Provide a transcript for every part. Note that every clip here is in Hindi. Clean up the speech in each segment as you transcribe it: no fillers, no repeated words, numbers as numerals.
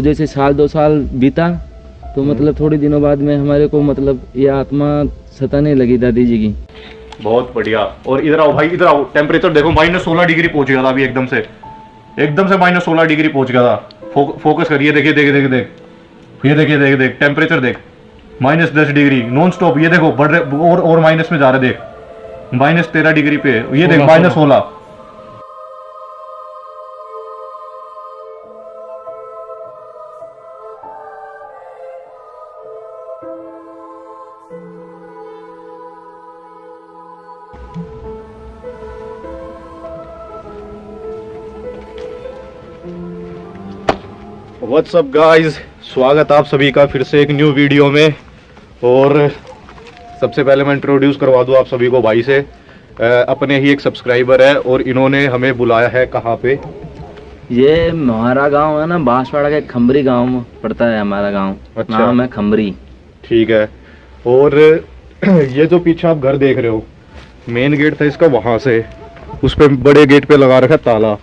जैसे साल 2 साल बीता तो मतलब थोड़े दिनों बाद में हमारे को मतलब ये आत्मा सताने लगी दादी जी की। बहुत बढ़िया। और इधर आओ भाई, इधर आओ। टेम्परेचर देखो -16 डिग्री पहुंच गया था अभी, एकदम से -16 डिग्री पहुंच गया था। फोकस करिए, देखिए देख देख देख, ये देखिए देख देख, टेम्परेचर देख -10 डिग्री नॉन स्टॉप। ये देखो बढ़ रहे और माइनस में जा रहे, देख -13 डिग्री पे, ये देख -16। व्हाट्स अप गाइस, स्वागत आप सभी का फिर से एक न्यू वीडियो में। और सबसे पहले मैं इंट्रोड्यूस करवा दूं आप सभी को भाई से। अपने ही एक सब्सक्राइबर है और इन्होंने हमें बुलाया है। कहाँ पे? ये हमारा गांव है ना, बांसवाड़ा के खम्बरी गांव में पड़ता है हमारा गांव। अच्छा। नाम है खम्बरी। ठीक है। और ये जो पीछे आप घर देख रहे हो, मेन गेट था इसका, वहां से उस पे बड़े गेट पे लगा रखा ताला।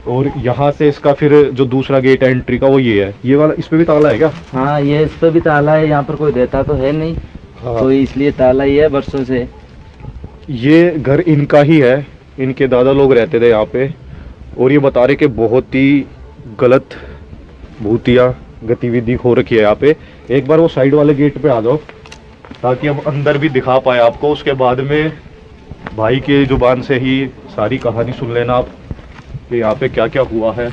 और यहाँ से इसका फिर जो दूसरा गेट है एंट्री का, वो ये है। ये वाला, इस पे भी ताला है क्या? हाँ, ये इस पर भी ताला है। यहाँ पर कोई रहता तो है नहीं। हाँ। तो इसलिए ताला ही है वर्षों से। ये घर इनका ही है, इनके दादा लोग रहते थे यहाँ पे। और ये बता रहे कि बहुत ही गलत भूतिया गतिविधि हो रखी है यहाँ पे। एक बार वो साइड वाले गेट पे आ जाओ ताकि अब अंदर भी दिखा पाए आपको। उसके बाद में भाई के जुबान से ही सारी कहानी सुन लेना आप कि यहाँ पे क्या क्या हुआ है।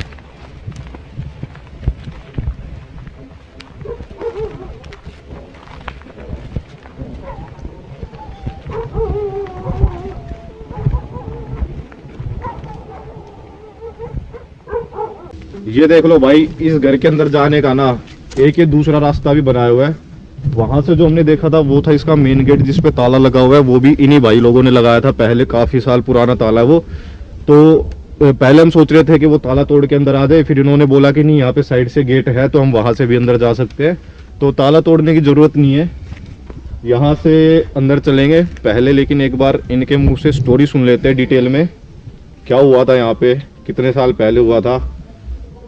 ये देख लो भाई, इस घर के अंदर जाने का ना एक ये दूसरा रास्ता भी बनाया हुआ है। वहां से जो हमने देखा था वो था इसका मेन गेट, जिसपे ताला लगा हुआ है। वो भी इन्हीं भाई लोगों ने लगाया था पहले, काफी साल पुराना ताला है वो। तो पहले हम सोच रहे थे कि वो ताला तोड़ के अंदर आ जाए, फिर इन्होंने बोला कि नहीं, यहाँ पे साइड से गेट है तो हम वहां से भी अंदर जा सकते हैं, तो ताला तोड़ने की जरूरत नहीं है। यहाँ से अंदर चलेंगे पहले, लेकिन एक बार इनके मुंह से स्टोरी सुन लेते हैं डिटेल में, क्या हुआ था यहाँ पे, कितने साल पहले हुआ था,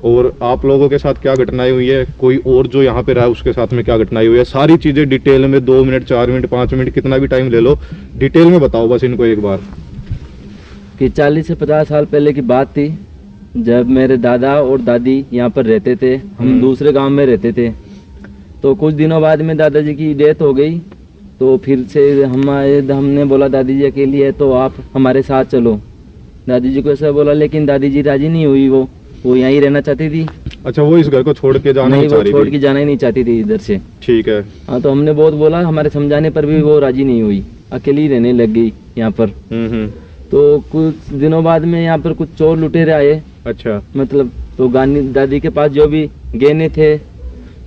और आप लोगों के साथ क्या घटनाएं हुई है, कोई और जो यहाँ पे रहा है उसके साथ में क्या घटनाएं हुई है। सारी चीजें डिटेल में 2 मिनट 4 मिनट 5 मिनट कितना भी टाइम ले लो, डिटेल में बताओ बस इनको एक बार। कि 40 से 50 साल पहले की बात थी, जब मेरे दादा और दादी यहाँ पर रहते थे। हम दूसरे गांव में रहते थे। तो कुछ दिनों बाद में दादाजी की डेथ हो गई। तो फिर से हमने बोला दादी जी अकेली है तो आप हमारे साथ चलो। दादी जी को ऐसा बोला, लेकिन दादी जी राजी नहीं हुई। वो यहीं रहना चाहती थी। अच्छा, वो इस घर को छोड़ के जाना नहीं चाह रही थी? छोड़ के जाना ही नहीं चाहती थी इधर से। ठीक है। हाँ, तो हमने बहुत बोला, हमारे समझाने पर भी वो राजी नहीं हुई, अकेली रहने लग गई यहाँ पर। तो कुछ दिनों बाद में यहाँ पर कुछ चोर लुटेरे आए। अच्छा। मतलब तो दादी के पास जो भी गहने थे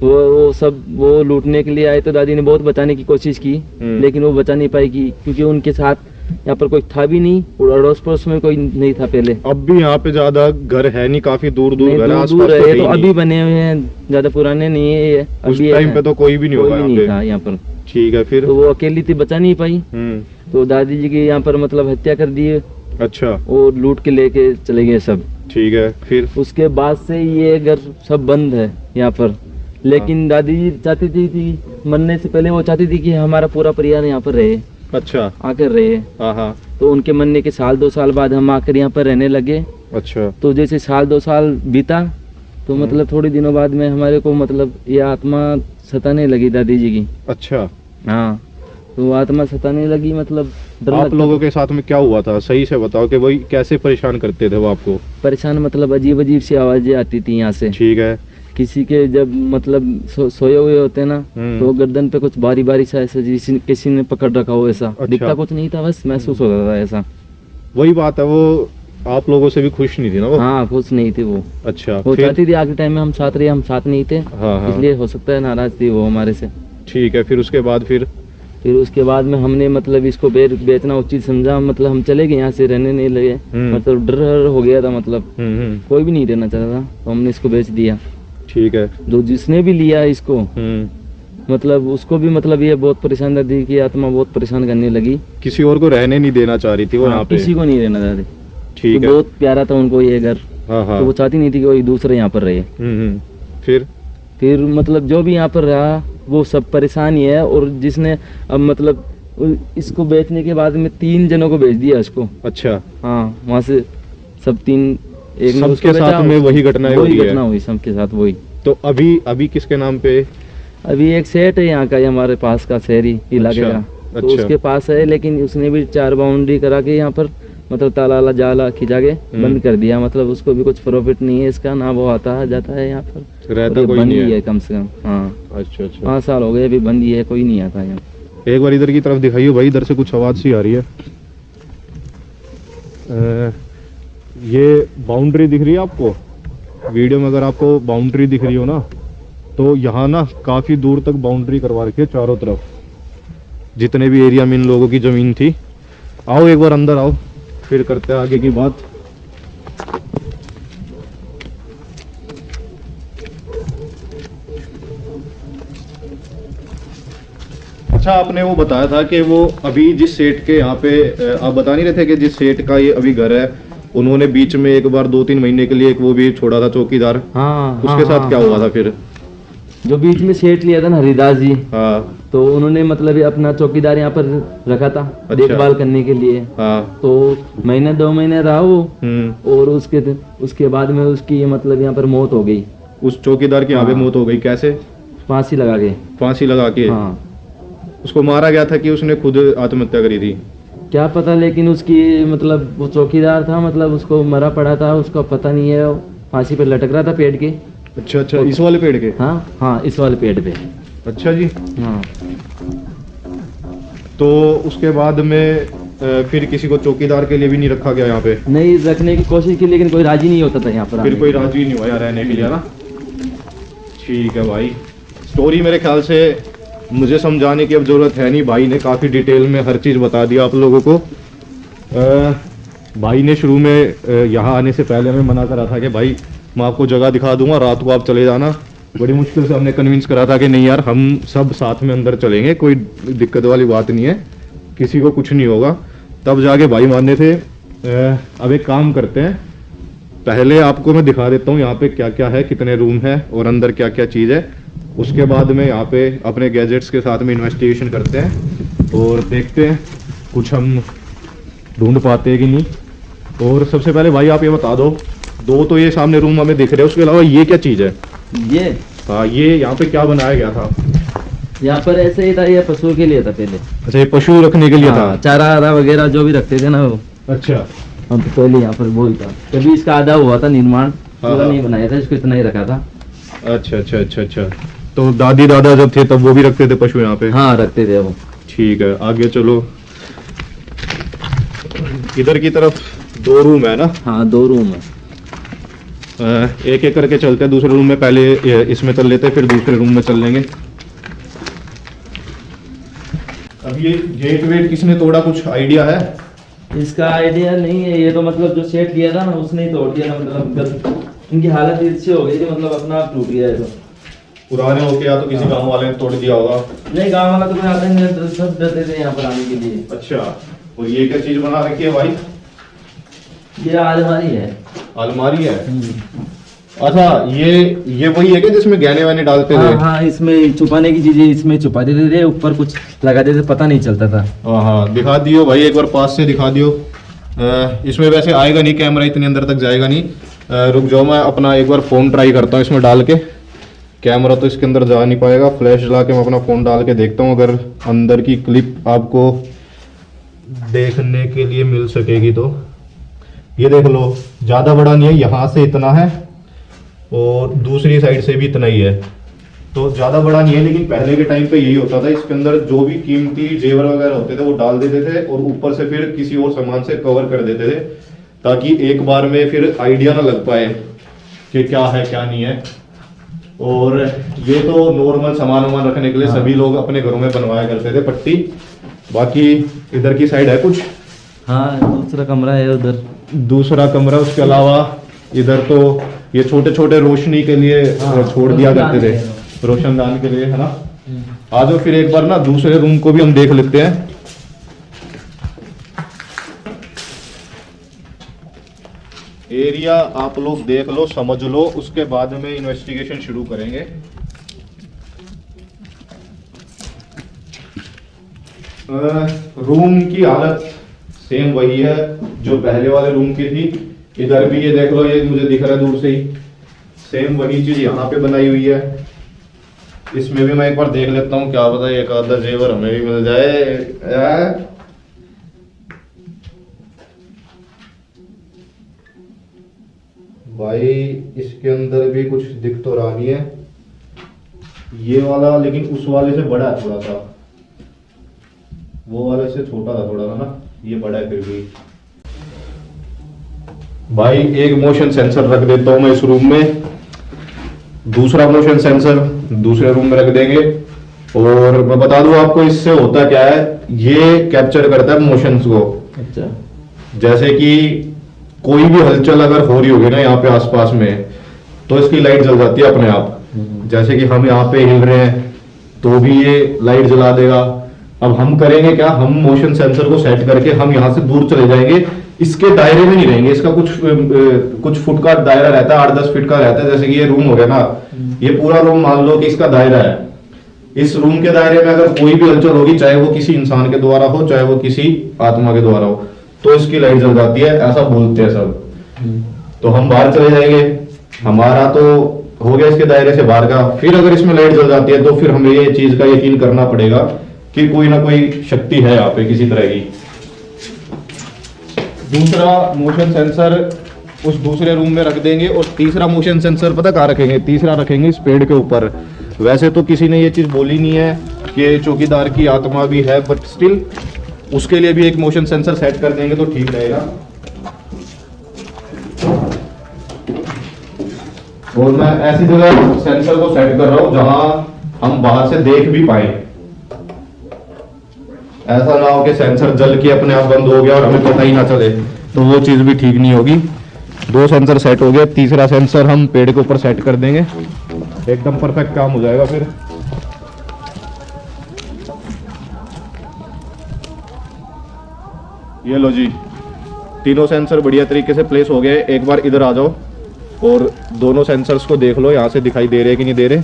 वो सब वो लूटने के लिए आए। तो दादी ने बहुत बचाने की कोशिश की, लेकिन वो बचा नहीं पाई क्योंकि उनके साथ यहाँ पर कोई था भी नहीं और अड़ोस पड़ोस में कोई नहीं था पहले। अब भी यहाँ पे ज्यादा घर है नहीं, काफी दूर दूर घर है, दूर है। तो अभी बने हुए हैं, ज्यादा पुराने नहीं है। उस टाइम पे तो कोई भी नहीं होगा यहाँ पर। ठीक है। फिर तो वो अकेली थी, बचा नहीं पाई। तो दादी जी की यहाँ पर मतलब हत्या कर दी। अच्छा। और लूट के लेके चले गए सब। ठीक है। फिर उसके बाद से ये घर सब बंद है यहाँ पर। लेकिन दादी जी चाहती थी मरने से पहले, वो चाहती थी कि हमारा पूरा परिवार यहाँ पर रहे। अच्छा। आकर रहे। हाँ। तो उनके मरने के साल 2 साल बाद हम आकर यहाँ पर रहने लगे। अच्छा। तो जैसे साल 2 साल बीता तो मतलब थोड़े दिनों बाद में हमारे को मतलब ये आत्मा सताने लगी दादी जी की। अच्छा। हाँ, तो आत्मा सताने लगी। मतलब आप लोगों के साथ में क्या हुआ था, सही से बताओ कि वही कैसे परेशान करते थे वो आपको? परेशान मतलब अजीब अजीब सी आवाजें आती थी यहाँ से। ठीक है। किसी के जब मतलब सोए हुए होते ना, तो गर्दन पे कुछ बारी बारी सा ऐसा किसी ने पकड़ रखा हो, ऐसा। अच्छा। दिखता कुछ नहीं था, बस महसूस होता था ऐसा। वही बात है, वो आप लोगों से भी खुश नहीं थी ना वो? हाँ, खुश नहीं थी वो। अच्छा। वो चाहती थी आखिरी टाइम में हम साथ रहे, हम साथ नहीं थे। हाँ। इसलिए हो सकता है नाराज थी वो हमारे से। ठीक है। फिर उसके बाद फिर उसके बाद में हमने मतलब इसको बेचना उचित समझा। मतलब हम चले गए यहाँ से, रहने नहीं लगे। मतलब डर हो गया था, मतलब कोई भी नहीं रहना चाहता था। तो हमने इसको बेच दिया। ठीक है। जो जिसने भी लिया इसको मतलब उसको भी मतलब ये बहुत परेशान दादी की आत्मा बहुत परेशान करने लगी। किसी और को रहने नहीं देना चाह रही थी वो यहाँ पे? किसी को नहीं रहना चाहती। ठीक है। बहुत प्यारा था उनको ये घर। हाँ। तो वो चाहती नहीं थी कि कोई दूसरे यहाँ पर रहे। फिर मतलब जो भी यहाँ पर रहा वो सब परेशान ही है। और जिसने अब मतलब इसको बेचने के बाद में 3 जनों को बेच दिया इसको। अच्छा, हाँ, वहाँ से सब 3, एक ने सबके उसको बेचा, साथ में वही घटनाएं वही हुई है। घटना हुई सबके साथ वही। तो अभी किसके नाम पे? अभी एक सेठ है यहाँ का, ये हमारे पास का शहरी इलाके अच्छा, का, तो अच्छा। उसके पास है, लेकिन उसने भी 4 बाउंड्री करा के यहाँ पर मतलब ताला जाला खिंचा के बंद कर दिया। मतलब उसको भी कुछ प्रॉफिट नहीं है इसका, ना वो आता है जाता है यहाँ पर, रहता और ये कोई बंद नहीं ही है। है कम से कम। हाँ, अच्छा अच्छा। 5 साल हो गए अभी बंद ही है, कोई नहीं आता यहाँ। एक बार इधर की तरफ दिखाइए भाई, इधर से कुछ आवाज सी आ रही है। ये बाउंड्री दिख रही है आपको? वीडियो में अगर आपको बाउंड्री दिख रही हो ना, तो यहाँ ना काफी दूर तक बाउंड्री करवा रखी है चारों तरफ, जितने भी एरिया में इन लोगों की जमीन थी। आओ एक बार अंदर आओ, फिर करते हैं आगे की बात। अच्छा, आपने वो बताया था कि वो अभी जिस सेठ के यहाँ पे आप बता नहीं रहे थे कि जिस सेठ का ये अभी घर है, उन्होंने बीच में एक बार 2-3 महीने के लिए एक वो भी छोड़ा था चौकीदार। हाँ, उसके साथ क्या हुआ था फिर? जो बीच में सेठ लिया था ना हरिदास जी, हाँ तो उन्होंने मतलब ये अपना चौकीदार यहाँ पर रखा था अच्छा। देखभाल करने के लिए। हाँ। तो 1-2 महीने रहा वो, और उसके बाद में उसकी मतलब यहाँ पर मौत हो गई। उस चौकीदार की यहाँ पे हाँ। मौत हो गई, कैसे? फांसी लगा के। फांसी लगा के? हाँ, उसको मारा गया था कि उसने खुद आत्महत्या करी थी? क्या पता, लेकिन उसकी मतलब वो चौकीदार था, मतलब उसको मरा पड़ा था, उसको पता नहीं है, वो फांसी पे लटक रहा था पेड़ के। अच्छा अच्छा, इस वाले पेड़ के? हाँ हाँ, इस वाले पेड़ पे। अच्छा जी। हाँ, तो उसके बाद में फिर किसी को चौकीदार के लिए भी नहीं रखा गया यहाँ पे? नहीं रखने की कोशिश की, लेकिन कोई राजी नहीं होता था यहाँ पर फिर आने कोई के लिए। राजी नहीं हुआ यहाँ रहने के लिए ना? ठीक है भाई, स्टोरी मेरे ख्याल से मुझे समझाने की अब जरूरत है नहीं, भाई ने काफ़ी डिटेल में हर चीज़ बता दिया आप लोगों को। भाई ने शुरू में यहाँ आने से पहले हमें मना करा था कि भाई मैं आपको जगह दिखा दूंगा, रात को आप चले जाना। बड़ी मुश्किल से हमने कन्विंस करा था कि नहीं यार, हम सब साथ में अंदर चलेंगे, कोई दिक्कत वाली बात नहीं है, किसी को कुछ नहीं होगा। तब जाके भाई माने थे। अब एक काम करते हैं, पहले आपको मैं दिखा देता हूँ यहाँ पे क्या क्या है, कितने रूम है और अंदर क्या क्या चीज़ है। उसके बाद में यहाँ पे अपने गैजेट्स के साथ में इन्वेस्टिगेशन करते हैं और देखते हैं कुछ हम ढूंढ पाते हैं कि नहीं। और सबसे पहले भाई आप ये बता दो, 2 तो ये सामने रूम हमें दिख रहे हैं, उसके अलावा ये क्या चीज़ है? ये हाँ, ये यहाँ पे क्या बनाया गया था? यहाँ पर ऐसे ही था, ये पशुओं के लिए था पहले। अच्छा, ये पशु रखने के लिए हाँ, था? चारा आरा वगैरह जो भी रखते थे ना वो। अच्छा हम तो पहले यहाँ पर वही था, तभी इसका आधा हुआ था निर्माण, हाँ, पूरा हाँ। नहीं बनाया था, इसको इतना ही रखा था। अच्छा अच्छा अच्छा अच्छा। तो दादी दादा जब थे तब वो भी रखते थे पशु यहाँ पे? हाँ, रखते थे वो। ठीक है, आगे चलो। इधर की तरफ 2 रूम है ना? हाँ, 2 रूम है। एक एक करके चलते हैं दूसरे रूम में, पहले इसमें चल लेते हैं फिर दूसरे रूम में चल लेंगे। अब ये गेट वेट किसने तोड़ा, कुछ आइडिया है? इसका आइडिया नहीं है, ये तो मतलब जो सेट लिया था ना उसने ही तोड़ दिया था। मतलब इनकी हालत इससे हो गई थी, मतलब अपना आप टूट गया है। तो पुराने होके या तो किसी गांव वाले ने तोड़ दिया होगा? नहीं, गाँव वाला तो कोई आता नहीं है, सब डरते थे यहाँ पर आने के लिए। अच्छा, और ये क्या चीज बना रखी है भाई? ये अलमारी है। अलमारी है? अच्छा, ये वही है कि जिसमें गहने वहने डालते थे? हाँ हाँ, इसमें छुपाने की चीजें इसमें छुपा देते थे, ऊपर कुछ लगा देते, पता नहीं चलता था। हाँ, दिखा दियो भाई, एक बार पास से दिखा दियो। इसमें वैसे आएगा नहीं कैमरा, इतने अंदर तक जाएगा नहीं। रुक जाओ, मैं अपना एक बार फ़ोन ट्राई करता हूँ इसमें डाल के। कैमरा तो इसके अंदर जा नहीं पाएगा, फ्लैश ला के मैं अपना फ़ोन डाल के देखता हूँ, अगर अंदर की क्लिप आपको देखने के लिए मिल सकेगी तो। ये देख लो, ज़्यादा बड़ा नहीं है, यहाँ से इतना है और दूसरी साइड से भी इतना ही है, तो ज़्यादा बड़ा नहीं है। लेकिन पहले के टाइम पे यही होता था, इसके अंदर जो भी कीमती जेवर वगैरह होते थे वो डाल देते थे और ऊपर से फिर किसी और सामान से कवर कर देते थे, ताकि एक बार में फिर आइडिया ना लग पाए कि क्या है क्या नहीं है। और ये तो नॉर्मल सामान वामान रखने के लिए सभी लोग अपने घरों में बनवाया करते थे पट्टी। बाकी इधर की साइड है कुछ? हाँ, दूसरा कमरा है उधर। दूसरा कमरा, उसके अलावा इधर तो ये छोटे छोटे रोशनी के लिए छोड़ दिया करते थे, रोशनदान के लिए, है ना? आ जाओ फिर एक बार ना दूसरे रूम को भी हम देख लेते हैं। एरिया आप लोग देख लो, समझ लो, उसके बाद में इन्वेस्टिगेशन शुरू करेंगे। रूम की हालत सेम वही है जो पहले वाले रूम की थी। इधर भी ये देख लो, ये मुझे दिख रहा है दूर से ही, सेम वही चीज यहाँ पे बनाई हुई है। इसमें भी मैं एक बार देख लेता हूँ, क्या पता एक आधा जेवर हमें भी मिल जाए। भाई इसके अंदर भी कुछ दिख तो रहा नहीं है, ये वाला लेकिन उस वाले से बड़ा है थोड़ा सा, वो वाले से छोटा था थोड़ा ना, ये बड़ा है फिर भी। भाई एक मोशन सेंसर रख देता हूं मैं इस रूम में, दूसरा मोशन सेंसर दूसरे रूम में रख देंगे। और मैं बता दूं आपको इससे होता क्या है, ये कैप्चर करता है मोशंस को। अच्छा। जैसे कि कोई भी हलचल अगर हो रही होगी ना यहाँ पे आसपास में, तो इसकी लाइट जल जाती है अपने आप। जैसे कि हम यहाँ पे हिल रहे हैं तो भी ये लाइट जला देगा। अब हम करेंगे क्या, हम मोशन सेंसर को सेट करके हम यहाँ से दूर चले जाएंगे, इसके दायरे में नहीं रहेंगे। इसका कुछ फुट का दायरा रहता है, 8-10 फीट का रहता है। जैसे कि ये रूम हो गया ना, ये पूरा रूम मान लो कि इसका दायरा है। इस रूम के दायरे में अगर कोई भी हलचल होगी, चाहे वो किसी इंसान के द्वारा हो, चाहे वो किसी आत्मा के द्वारा हो, तो इसकी लाइट जल जाती है, ऐसा बोलते हैं सब। तो हम बाहर चले जाएंगे, हमारा तो हो गया इसके दायरे से बाहर का। फिर अगर इसमें लाइट जल जाती है तो फिर हमें ये चीज का यकीन करना पड़ेगा कि कोई ना कोई शक्ति है यहाँ पे किसी तरह की। दूसरा मोशन सेंसर उस दूसरे रूम में रख देंगे, और तीसरा मोशन सेंसर पता कहाँ रखेंगे, तीसरा रखेंगे इस पेड़ के ऊपर। वैसे तो किसी ने ये चीज बोली नहीं है कि चौकीदार की आत्मा भी है, बट स्टिल उसके लिए भी एक मोशन सेंसर सेट कर देंगे तो ठीक रहेगा। और मैं ऐसी जगह सेंसर को सेट कर रहा हूं जहां हम बाहर से देख भी पाए। ऐसा ना हो कि सेंसर जल के अपने आप बंद हो गया और हमें पता ही ना चले, तो वो चीज भी ठीक नहीं होगी। 2 सेंसर सेट हो गया, तीसरा सेंसर हम पेड़ के ऊपर सेट कर देंगे, एकदम परफेक्ट काम हो जाएगा फिर। ये लो जी, तीनों सेंसर बढ़िया तरीके से प्लेस हो गए। एक बार इधर आ जाओ और दोनों सेंसर्स को देख लो, यहाँ से दिखाई दे रहे हैं कि नहीं दे रहे।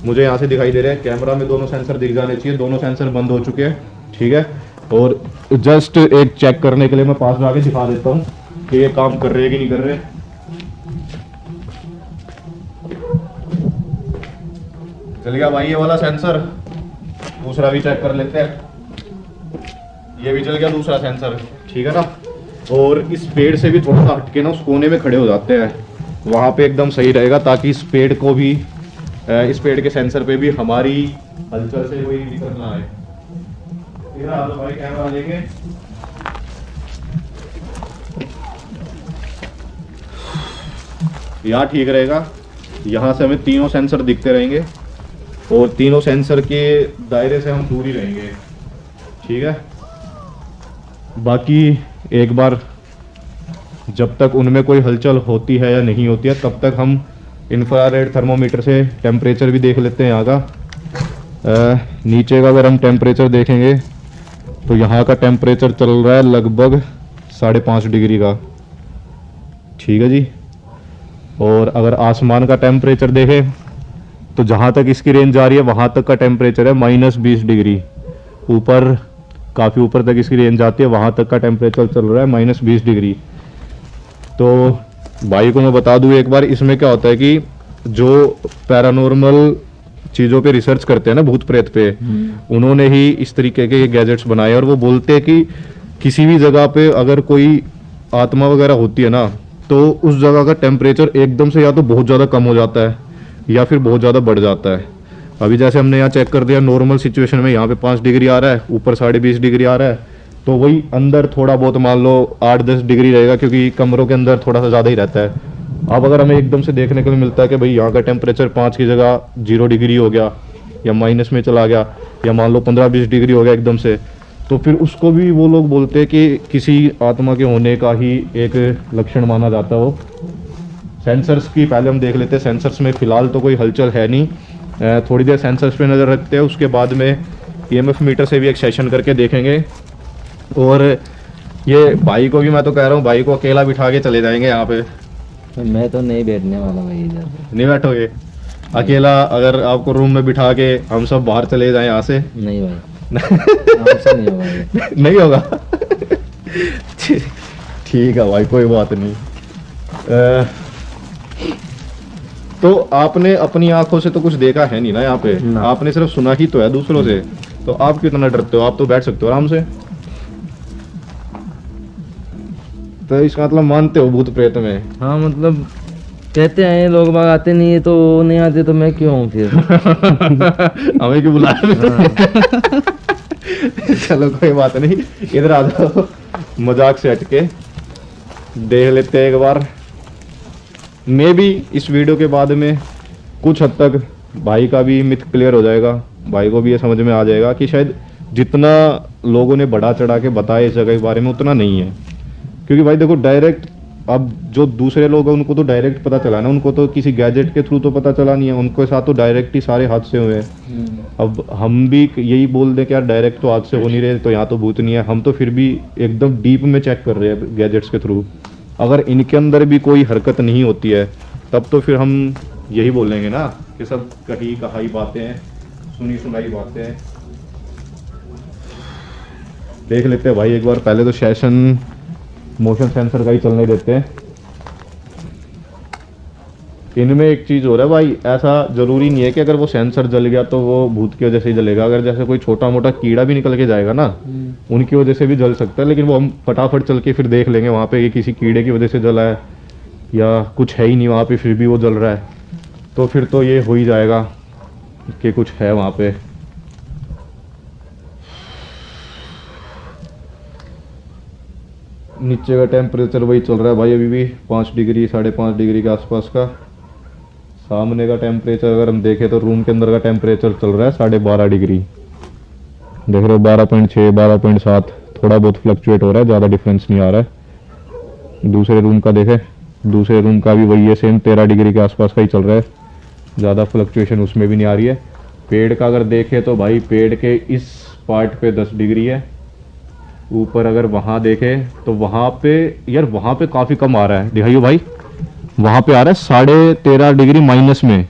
मुझे यहाँ से दिखाई दे रहे हैं, कैमरा में दोनों सेंसर दिख जाने चाहिए। दोनों सेंसर बंद हो चुके हैं, ठीक है। और जस्ट एक चेक करने के लिए मैं पास में आके दिखा देता हूँ कि ये काम कर रहे हैं कि नहीं कर रहे। चल गया भाई ये वाला सेंसर, दूसरा भी चेक कर लेते हैं। ये भी चल गया दूसरा सेंसर, ठीक है ना। और इस पेड़ से भी थोड़ा सा हटके ना उस कोने में खड़े हो जाते हैं, वहां पे एकदम सही रहेगा, ताकि इस पेड़ को भी, इस पेड़ के सेंसर पे भी हमारी हलचल से कोई दिक्कत ना आए। तो भाई कैमरा लेंगे, यहाँ ठीक रहेगा। यहाँ से हमें तीनों सेंसर दिखते रहेंगे और तीनों सेंसर के दायरे से हम दूर ही रहेंगे, ठीक है। बाकी एक बार जब तक उनमें कोई हलचल होती है या नहीं होती है, तब तक हम इंफ्रारेड थर्मोमीटर से टेम्परेचर भी देख लेते हैं यहाँ का। नीचे का अगर हम टेम्परेचर देखेंगे तो यहाँ का टेम्परेचर चल रहा है लगभग 5.5 डिग्री का, ठीक है जी। और अगर आसमान का टेम्परेचर देखें तो जहाँ तक इसकी रेंज जा रही है वहाँ तक का टेम्परेचर है -20 डिग्री। ऊपर काफ़ी ऊपर तक इसकी रेंज आती है, वहाँ तक का टेम्परेचर चल रहा है -20 डिग्री। तो भाई को मैं बता दूँ एक बार, इसमें क्या होता है कि जो पैरानॉर्मल चीज़ों पे रिसर्च करते हैं ना, भूत प्रेत पे, उन्होंने ही इस तरीके के गैजेट्स बनाए। और वो बोलते हैं कि किसी भी जगह पे अगर कोई आत्मा वगैरह होती है ना, तो उस जगह का टेम्परेचर एकदम से या तो बहुत ज़्यादा कम हो जाता है या फिर बहुत ज़्यादा बढ़ जाता है। अभी जैसे हमने यहाँ चेक कर दिया, नॉर्मल सिचुएशन में यहाँ पे 5 डिग्री आ रहा है, ऊपर 20.5 डिग्री आ रहा है, तो वही अंदर थोड़ा बहुत मान लो 8-10 डिग्री रहेगा, क्योंकि कमरों के अंदर थोड़ा सा ज़्यादा ही रहता है। अब अगर हमें एकदम से देखने को मिलता है कि भाई यहाँ का टेम्परेचर 5 की जगह 0 डिग्री हो गया या माइनस में चला गया, या मान लो 15-20 डिग्री हो गया एकदम से, तो फिर उसको भी वो लोग बोलते हैं कि किसी आत्मा के होने का ही एक लक्षण माना जाता है वो। सेंसर्स की पहले हम देख लेते हैं। सेंसर्स में फ़िलहाल तो कोई हलचल है नहीं, थोड़ी देर सेंसर्स पे नज़र रखते हैं, उसके बाद में EMF मीटर से भी एक सेशन करके देखेंगे। और ये भाई को भी मैं तो कह रहा हूँ, भाई को अकेला बिठा के चले जाएंगे यहाँ पे। मैं तो नहीं बैठने वाला भाई इधर। नहीं बैठोगे अकेला? अगर आपको रूम में बिठा के हम सब बाहर चले जाएं यहाँ से? नहीं भाई, हमसे नहीं होगा ये। नहीं होगा। ठीक है भाई, कोई बात नहीं। तो आपने अपनी आंखों से तो कुछ देखा है नहीं ना यहाँ पे, ना। आपने सिर्फ सुना ही तो है दूसरों से, तो आप क्यों इतना डरते हो? आप तो बैठ सकते हो आराम से। तो इसका मतलब मानते हो भूत प्रेत में? हाँ मतलब कहते हैं लोग बाग, आते नहीं है तो नहीं आते तो मैं क्यों हूँ फिर। हमें क्यों बुलाया? चलो कोई बात नहीं, इधर आ जाओ, मजाक से हटके देख लेते हैं एक बार। मे भी इस वीडियो के बाद में कुछ हद तक भाई का भी मिथ क्लियर हो जाएगा, भाई को भी ये समझ में आ जाएगा कि शायद जितना लोगों ने बढ़ा चढ़ा के बताया इस जगह के बारे में उतना नहीं है। क्योंकि भाई देखो, डायरेक्ट अब जो दूसरे लोग हैं उनको तो डायरेक्ट पता चला ना, उनको तो किसी गैजेट के थ्रू तो पता चला नहीं है, उनके साथ तो डायरेक्ट ही सारे हादसे हुए हैं। अब हम भी यही बोल दें कि यार डायरेक्ट तो हादसे हो नहीं रहे तो यहाँ तो भूत नहीं है, हम तो फिर भी एकदम डीप में चेक कर रहे हैं गैजेट्स के थ्रू। अगर इनके अंदर भी कोई हरकत नहीं होती है तब तो फिर हम यही बोलेंगे ना कि सब कही कहाई बातें हैं, सुनी सुनाई बातें हैं। देख लेते हैं भाई एक बार, पहले तो सेशन मोशन सेंसर का ही चलने देते हैं। इनमें एक चीज हो रहा है भाई, ऐसा जरूरी नहीं है कि अगर वो सेंसर जल गया तो वो भूत की वजह से ही जलेगा। अगर जैसे कोई छोटा मोटा कीड़ा भी निकल के जाएगा ना, उनकी वजह से भी जल सकता है, लेकिन वो हम फटाफट चल के फिर देख लेंगे वहां पे कि किसी कीड़े की वजह से जला है या कुछ है ही नहीं वहां पे फिर भी वो जल रहा है, तो फिर तो ये हो ही जाएगा कि कुछ है वहां पे। नीचे का टेम्परेचर वही चल रहा है भाई, अभी भी 5 डिग्री 5.5 डिग्री के आसपास का। सामने का टेम्परेचर अगर हम देखें तो रूम के अंदर का टेम्परेचर चल रहा है 12.5 डिग्री। देख रहे हो 12.6 12.7, थोड़ा बहुत फ्लक्चुएट हो रहा है, ज़्यादा डिफरेंस नहीं आ रहा है। दूसरे रूम का देखें, दूसरे रूम का भी वही है, सेम 13 डिग्री के आसपास का ही चल रहा है, ज़्यादा फ्लक्चुएशन उसमें भी नहीं आ रही है। पेड़ का अगर देखें तो भाई पेड़ के इस पार्ट पे 10 डिग्री है, ऊपर अगर वहां देखें तो वहां पे यार वहां पे काफी कम आ रहा है, दिखाइए भाई, वहां पे आ रहा है 13.5 डिग्री माइनस में।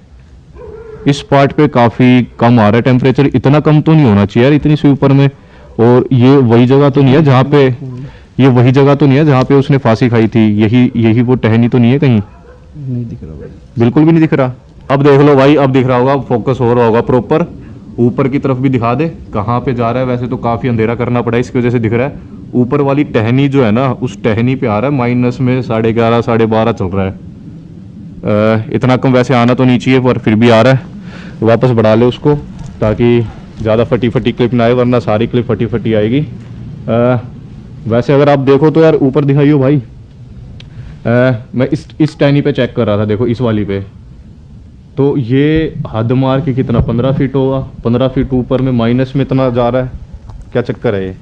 इस पार्ट पे काफी कम आ रहा है टेम्परेचर, इतना कम तो नहीं होना चाहिए यार इतनी सी ऊपर में। और ये वही जगह तो नहीं है जहाँ पे, ये वही जगह तो नहीं है जहाँ पे उसने फांसी खाई थी, यही वो टहनी तो नहीं है कहीं? नहीं दिख रहा भाई, बिल्कुल भी नहीं दिख रहा। अब देख लो भाई, अब दिख रहा होगा, फोकस हो रहा होगा प्रॉपर। ऊपर की तरफ भी दिखा दे कहाँ पे जा रहा है, वैसे तो काफी अंधेरा करना पड़ा इसकी वजह से दिख रहा है। ऊपर वाली टहनी जो है ना, उस टहनी पे आ रहा है माइनस में 11.5 12.5 चल रहा है। इतना कम वैसे आना तो नहीं चाहिए पर फिर भी आ रहा है। वापस बढ़ा ले उसको ताकि ज़्यादा फटी फटी क्लिप ना आए, वरना सारी क्लिप फटी फटी आएगी। वैसे अगर आप देखो तो यार ऊपर दिखाइयो भाई, मैं इस टहनी पे चेक कर रहा था, देखो इस वाली पे, तो ये हद मार के कितना 15 फीट होगा, 15 फीट ऊपर में माइनस में इतना जा रहा है। क्या चक्कर है ये?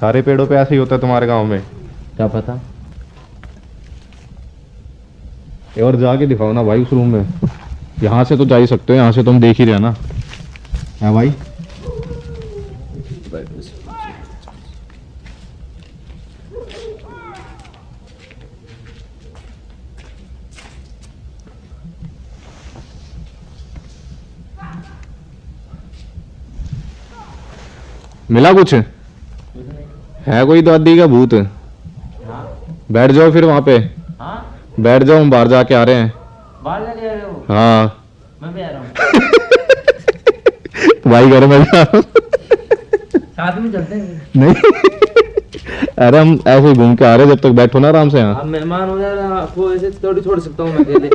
सारे पेड़ों पे ऐसे ही होता है तुम्हारे गांव में? क्या पता। और जाके दिखाओ ना भाई उस रूम में, यहाँ से तो जा ही सकते हो, यहाँ से तो हम देख ही रहे हैं ना। है भाई? मिला कुछ? है कोई दादी का भूत? बैठ जाओ फिर वहां पे, बैठ जाओ, हम बाहर जाके आ रहे हैं। बाहर जाके आ रहे हो? हाँ मैं भी आ रहा हूँ। भाई घर में भी आ रहा हूँ। साथ में चलते हैं। नहीं अरे हम ऐसे ही घूम के आ रहे हैं, जब तक बैठो ना आराम से यहाँ। आप मेहमान हो यार, आपको ऐसे थोड़ी छोड़ सकता हूँ मैं अकेले।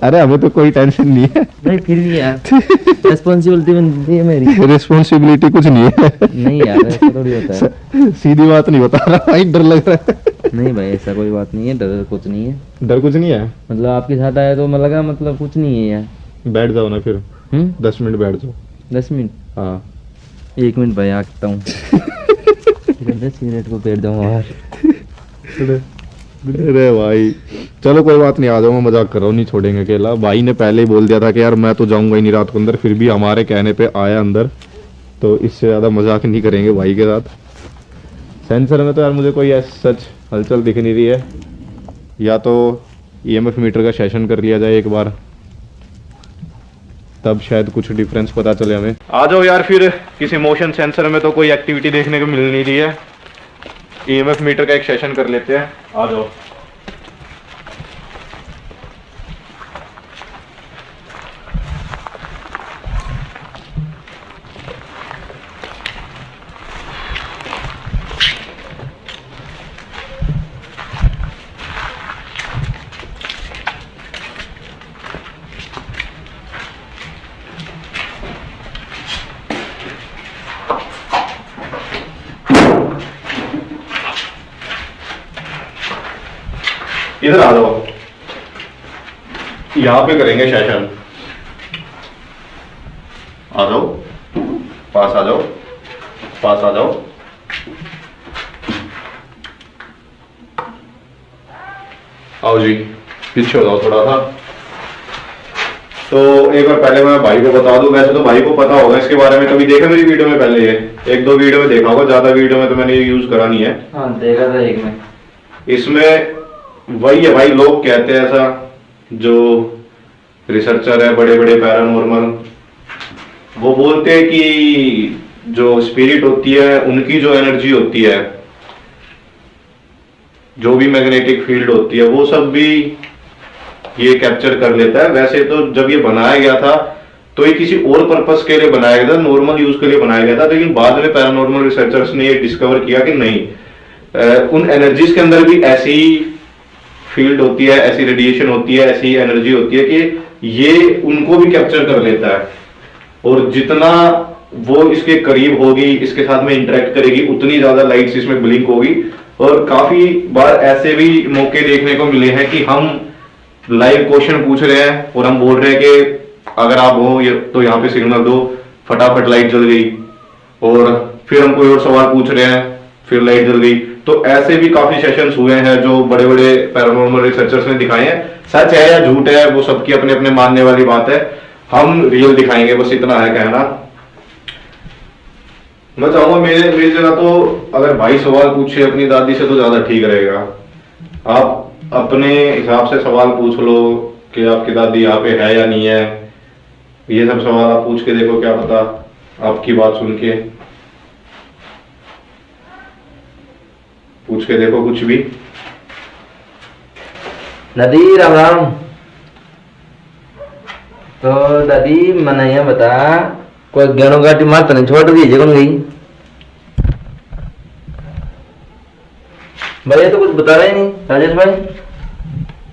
अरे हमें तो कोई टेंशन नहीं है। नहीं फिर भी यार रिस्पॉन्सिबिलिटी बनती है मेरी। रिस्पॉन्सिबिलिटी कुछ नहीं है। नहीं यार ऐसा थोड़ी होता है। सीधी बात नहीं बता रहा भाई, डर लग रहा है। नहीं भाई ऐसा कोई बात नहीं है, डर कुछ नहीं है। डर कुछ नहीं है? मतलब आपके साथ आया तो मैं लगा, मतलब कुछ नहीं है यार। बैठ जाओ ना फिर, 10 मिनट बैठ जाओ। 10 मिनट? हाँ 1 मिनट भाई आता हूँ। सिगरेट को पेट जाऊँ बाहर। अरे भाई चलो कोई बात नहीं, आ जाओ, मैं मजाक कर रहा हूँ, नहीं छोड़ेंगे अकेला। भाई ने पहले ही बोल दिया था कि यार मैं तो जाऊंगा ही नहीं रात को अंदर, फिर भी हमारे कहने पे आया अंदर, तो इससे ज्यादा मजाक नहीं करेंगे भाई के साथ। सेंसर में तो यार मुझे कोई सच हलचल दिख नहीं रही है, या तो ईएमएफ मीटर का सेशन कर लिया जाए एक बार, तब शायद कुछ डिफरेंस पता चले हमें। आ जाओ यार, फिर किसी मोशन सेंसर में तो कोई एक्टिविटी देखने को मिल नहीं रही है, ईएमएफ मीटर का एक सेशन कर लेते हैं। आ जाओ। इधर आ जाओ, यहाँ पे करेंगे सेशन। आ जाओ, पास आ जाओ, पास आ जाओ। आओ जी, पीछे हो जाओ थोड़ा सा। तो एक बार पहले मैं भाई को बता दूं, वैसे तो भाई को पता होगा इसके बारे में, कभी देखा मेरी वीडियो में पहले, ये एक दो वीडियो में देखा होगा, ज्यादा वीडियो में तो मैंने ये यूज करा नहीं है। हाँ देखा था एक में। इसमें वही है भाई, लोग कहते हैं ऐसा, जो रिसर्चर है बड़े बड़े पैरानॉर्मल, वो बोलते हैं कि जो स्पिरिट होती है उनकी जो एनर्जी होती है, जो भी मैग्नेटिक फील्ड होती है, वो सब भी ये कैप्चर कर लेता है। वैसे तो जब ये बनाया गया था तो ये किसी और पर्पस के लिए बनाया गया था, नॉर्मल यूज के लिए बनाया गया था, लेकिन बाद में पैरानॉर्मल रिसर्चर्स ने ये डिस्कवर किया कि नहीं, उन एनर्जीज के अंदर भी ऐसी फील्ड होती है, ऐसी रेडिएशन होती है, ऐसी एनर्जी होती है कि ये उनको भी कैप्चर कर लेता है, और जितना वो इसके करीब होगी, इसके साथ में इंटरेक्ट करेगी, उतनी ज्यादा लाइट्स इसमें ब्लिंक होगी। और काफी बार ऐसे भी मौके देखने को मिले हैं कि हम लाइव क्वेश्चन पूछ रहे हैं और हम बोल रहे हैं कि अगर आप हो तो यहाँ पे सिग्नल दो, फटाफट लाइट जल गई, और फिर हम कोई और सवाल पूछ रहे हैं, फिर लाइट जल गई। तो ऐसे भी काफी सेशंस हुए हैं जो बड़े बड़े पैरानॉर्मल रिसर्चर्स ने दिखाए हैं। सच है या झूठ है वो सबकी अपने अपने मानने वाली बात है, हम रियल दिखाएंगे, बस इतना है कहना। मैं चाहूंगा मेरी जगह तो अगर भाई सवाल पूछे अपनी दादी से तो ज्यादा ठीक रहेगा। आप अपने हिसाब से सवाल पूछ लो कि आपकी दादी यहाँ पे है या नहीं है, ये सब सवाल आप पूछ के देखो, क्या पता आपकी बात सुन के पूछ के देखो कुछ भी। दादी राम राम। तो दादी मैंने यहाँ बता, कोई ज्ञानों गाटी मार तो नहीं छोड़ दी जगन गई भाई, ये तो कुछ बता रहे नहीं राजेश भाई।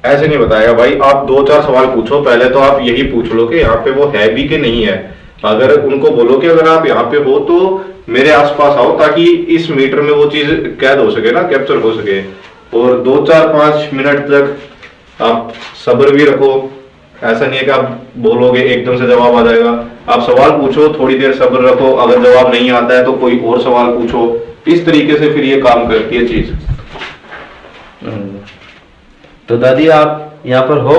ऐसे नहीं बताएगा भाई, आप दो चार सवाल पूछो। पहले तो आप यही पूछ लो कि यहाँ पे वो है भी कि नहीं है। अगर उनको बोलो कि अगर आप यहाँ पे हो तो मेरे आसपास आओ, ताकि इस मीटर में वो चीज कैद हो सके ना, कैप्चर हो सके। और 2-4-5 मिनट तक आप सब्र भी रखो। ऐसा नहीं है कि आप बोलोगे एकदम से जवाब आ जाएगा। आप सवाल पूछो, थोड़ी देर सब्र रखो, अगर जवाब नहीं आता है तो कोई और सवाल पूछो। इस तरीके से फिर ये काम करती है चीज। तो दादी आप यहाँ पर हो?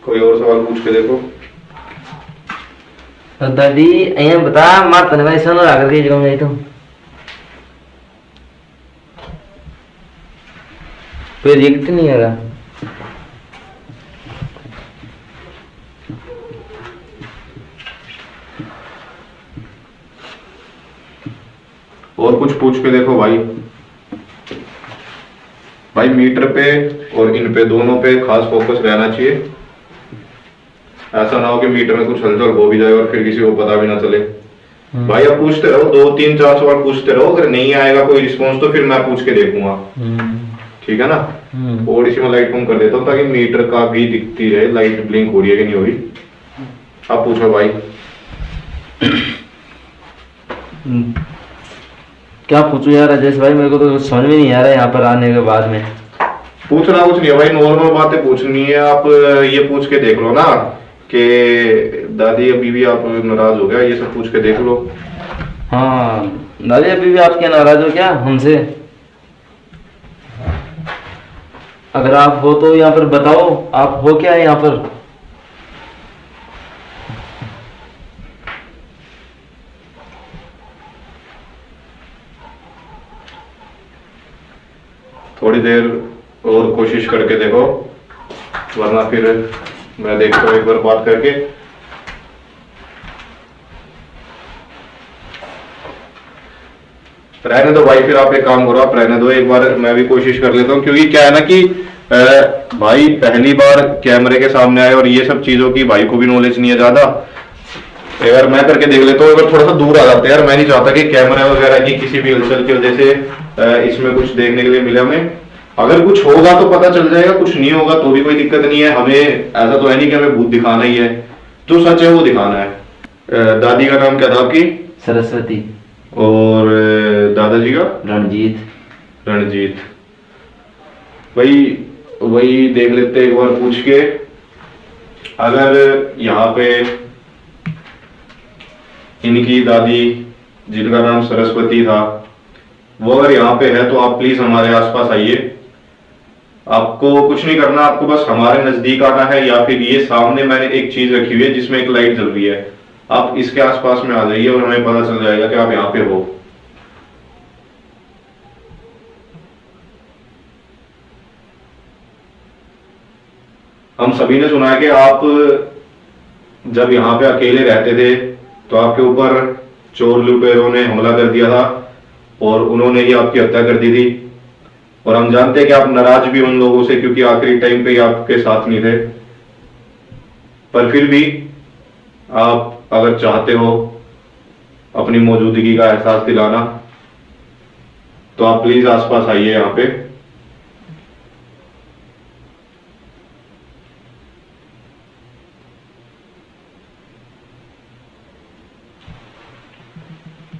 कोई और सवाल पूछ के देखो। तो दादी यहाँ बता, मार तने भाई सोना आकर के जगह में तो कोई रिएक्ट नहीं है। और कुछ पूछ के देखो भाई। भाई मीटर पे और इन पे दोनों पे खास फोकस रहना चाहिए। ऐसा ना हो कि मीटर में कुछ हलचल हो भी जाए और फिर किसी को पता भी ना चले। भाई आप पूछते रहो, 2-3-4 सवाल पूछते रहो। अगर नहीं आएगा कोई रिस्पॉन्स तो फिर मैं पूछ के देखूंगा, ठीक है ना। और इसी में लाइट कम कर देता हूँ ताकि मीटर का भी दिखती रहे लाइट ब्लिंक हो रही है कि नहीं हो रही। आप पूछो भाई। क्या पूछूं यार राजेश भाई, मेरे को तो समझ में नहीं आ रहा है यहाँ पर आने के बाद में। पूछना कुछ नहीं है भाई, नॉर्मल बातें पूछनी है। आप ये पूछ के देख लो ना कि दादी अभी भी आप नाराज हो गया, ये सब पूछ के देख लो। हाँ दादी अभी भी आप क्या नाराज हो क्या हमसे? अगर आप हो तो यहाँ पर बताओ, आप हो क्या है यहाँ पर? थोड़ी देर और कोशिश करके देखो, वरना फिर मैं देखता हूँ एक बार बात करके। रहने दो भाई, फिर आप एक काम करो, आप रहने दो, एक बार मैं भी कोशिश कर लेता हूँ। क्योंकि क्या है ना कि भाई पहली बार कैमरे के सामने आए और ये सब चीजों की भाई को भी नॉलेज नहीं है ज्यादा। अगर मैं करके देख लेता हूँ, अगर थोड़ा सा दूर आ जाते हैं यार, मैं नहीं चाहता कि कैमरा वगैरह की किसी भी हलचल की वजह से इसमें कुछ देखने के लिए मिले हमें। अगर कुछ होगा तो पता चल जाएगा, कुछ नहीं होगा तो भी कोई दिक्कत नहीं है। हमें ऐसा तो है नहीं कि हमें भूत दिखाना ही है, जो सच है वो दिखाना है। दादी का नाम क्या था आपकी? सरस्वती। और दादाजी का? रणजीत। रणजीत। वही देख लेते एक बार पूछ के। अगर यहाँ पे इनकी दादी जिनका नाम सरस्वती था, वो अगर यहाँ पे है तो आप प्लीज हमारे आसपास आइए। आपको कुछ नहीं करना, आपको बस हमारे नजदीक आना है, या फिर ये सामने मैंने एक चीज रखी हुई है जिसमें एक लाइट जल रही है, आप इसके आसपास में आ जाइए और हमें पता चल जाएगा कि आप यहाँ पे हो। हम सभी ने सुना है कि आप जब यहाँ पे अकेले रहते थे तो आपके ऊपर चोर लुटेरों ने हमला कर दिया था और उन्होंने ही आपकी हत्या कर दी थी। और हम जानते हैं कि आप नाराज भी उन लोगों से, क्योंकि आखिरी टाइम पे आपके साथ नहीं थे। पर फिर भी आप अगर चाहते हो अपनी मौजूदगी का एहसास दिलाना, तो आप प्लीज आसपास आइए यहाँ पे।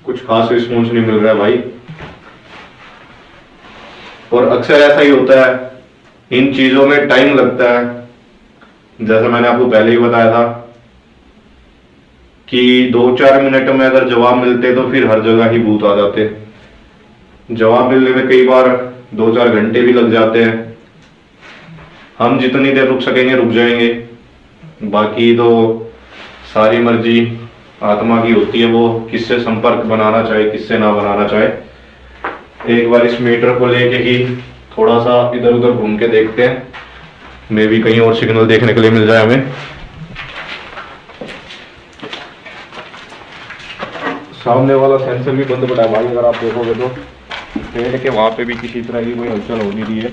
कुछ खास रिस्पॉन्स नहीं मिल रहा है भाई, और अक्सर ऐसा ही होता है, इन चीजों में टाइम लगता है। जैसा मैंने आपको पहले ही बताया था कि 2-4 मिनट में अगर जवाब मिलते तो फिर हर जगह ही भूत आ जाते। जवाब मिलने में कई बार 2-4 घंटे भी लग जाते हैं। हम जितनी देर रुक सकेंगे रुक जाएंगे, बाकी तो सारी मर्जी आत्मा की होती है, वो किससे संपर्क बनाना चाहे किससे ना बनाना चाहे। एक बार इस मीटर को लेके ही थोड़ा सा इधर उधर घूम के देखते हैं, मे भी कहीं और सिग्नल देखने के लिए मिल जाए हमें। सामने वाला सेंसर भी बंद पड़ा है भाई, अगर आप देखोगे तो पेड़ के वहां पे भी किसी तरह की कोई हलचल हो नहीं रही है,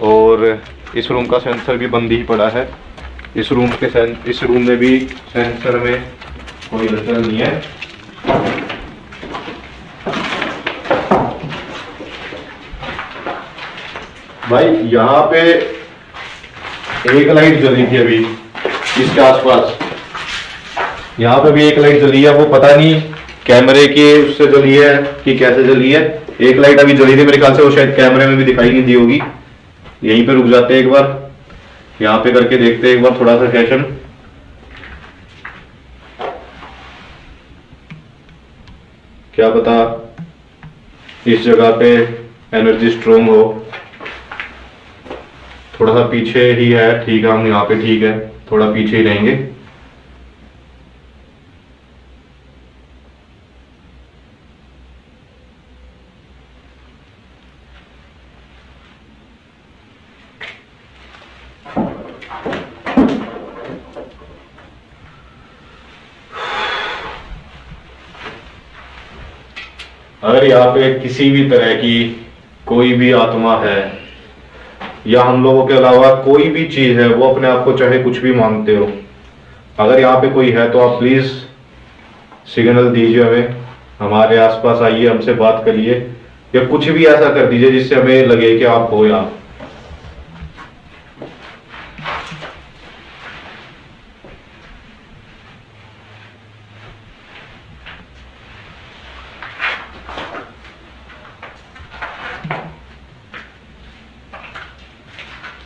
और इस रूम का सेंसर भी बंद ही पड़ा है। इस रूम में भी सेंसर में कोई हलचल नहीं है। भाई यहाँ पे एक लाइट जली थी अभी इसके आसपास, यहाँ पे भी एक लाइट जली है, वो पता नहीं कैमरे के उससे जली है कि कैसे जली है। एक लाइट अभी जली थी, मेरे ख्याल से वो शायद कैमरे में भी दिखाई नहीं दी होगी। यहीं पे रुक जाते हैं एक बार, यहाँ पे करके देखते हैं एक बार थोड़ा सा सेशन। क्या पता इस जगह पे एनर्जी स्ट्रोंग हो। थोड़ा सा पीछे ही है, ठीक है, हम यहाँ पे ठीक है, थोड़ा पीछे ही रहेंगे। अगर यहाँ पे किसी भी तरह की कोई भी आत्मा है या हम लोगों के अलावा कोई भी चीज है, वो अपने आप को चाहे कुछ भी मानते हो, अगर यहाँ पे कोई है तो आप प्लीज सिग्नल दीजिए हमें, हमारे आसपास आइए, हमसे बात करिए, या कुछ भी ऐसा कर दीजिए जिससे हमें लगे कि आप हो यहाँ।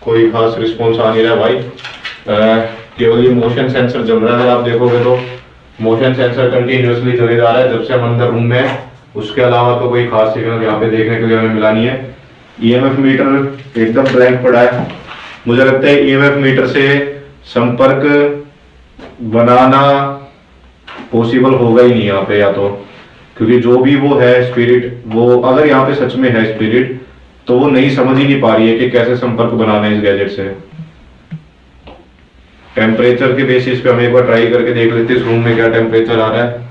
कोई खास रिस्पॉन्स आ नहीं रहा भाई, केवल ये मोशन सेंसर जल रहा है। आप देखोगे तो मोशन सेंसर कंटिन्यूअसली चले जा रहा है जब से हम अंदर रूम में हैं। उसके अलावा तो कोई खास सिग्नल यहाँ पे देखने के लिए हमें मिला नहीं है। ईएमएफ मीटर एकदम ब्लैंक पड़ा है। मुझे लगता है ईएमएफ मीटर से संपर्क बनाना पॉसिबल होगा ही नहीं यहाँ पे, या तो क्योंकि जो भी वो है स्पिरिट, वो अगर यहाँ पे सच में है स्पिरिट तो वो नहीं समझ ही नहीं पा रही है कि कैसे संपर्क बनाना है इस गैजेट से। टेम्परेचर के बेसिस पे हम एक बार ट्राई करके देख लेते हैं इस रूम में क्या टेम्परेचर आ रहा है।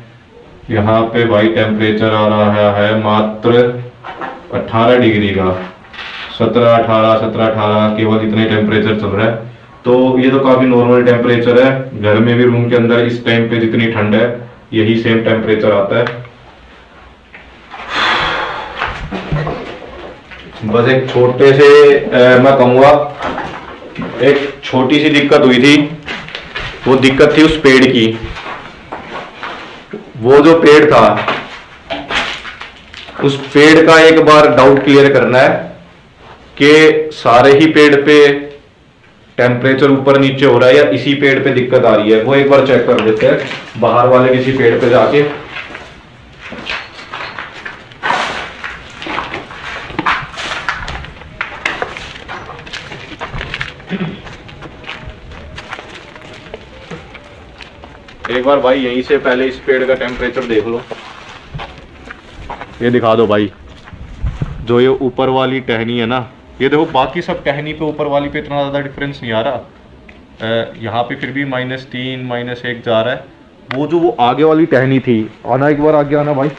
यहाँ पे भाई टेम्परेचर आ रहा है मात्र 18 डिग्री का, 17-18 केवल इतने टेम्परेचर चल रहा है। तो ये तो काफी नॉर्मल टेम्परेचर है। घर में भी रूम के अंदर इस टाइम पे जितनी ठंड है यही सेम टेम्परेचर आता है। बस एक छोटे से मैं कहूँगा एक छोटी सी दिक्कत हुई थी, वो दिक्कत थी उस पेड़ की। वो जो पेड़ था उस पेड़ का एक बार डाउट क्लियर करना है कि सारे ही पेड़ पे टेम्परेचर ऊपर नीचे हो रहा है या इसी पेड़ पे दिक्कत आ रही है, वो एक बार चेक कर लेते हैं बाहर वाले किसी पेड़ पे जाके। एक बार भाई यहीं से पहले इस पेड़ का टेम्परेचर देख लो। ये दिखा दो भाई, जो ये ऊपर वाली टहनी है ना, ये देखो बाकी सब टहनी पे ऊपर वाली पे इतना ज़्यादा डिफरेंस नहीं आ रहा। यहाँ पे फिर भी -3 -1 जा रहा है। वो आगे वाली टहनी थी, आना एक बार आगे आना भाई।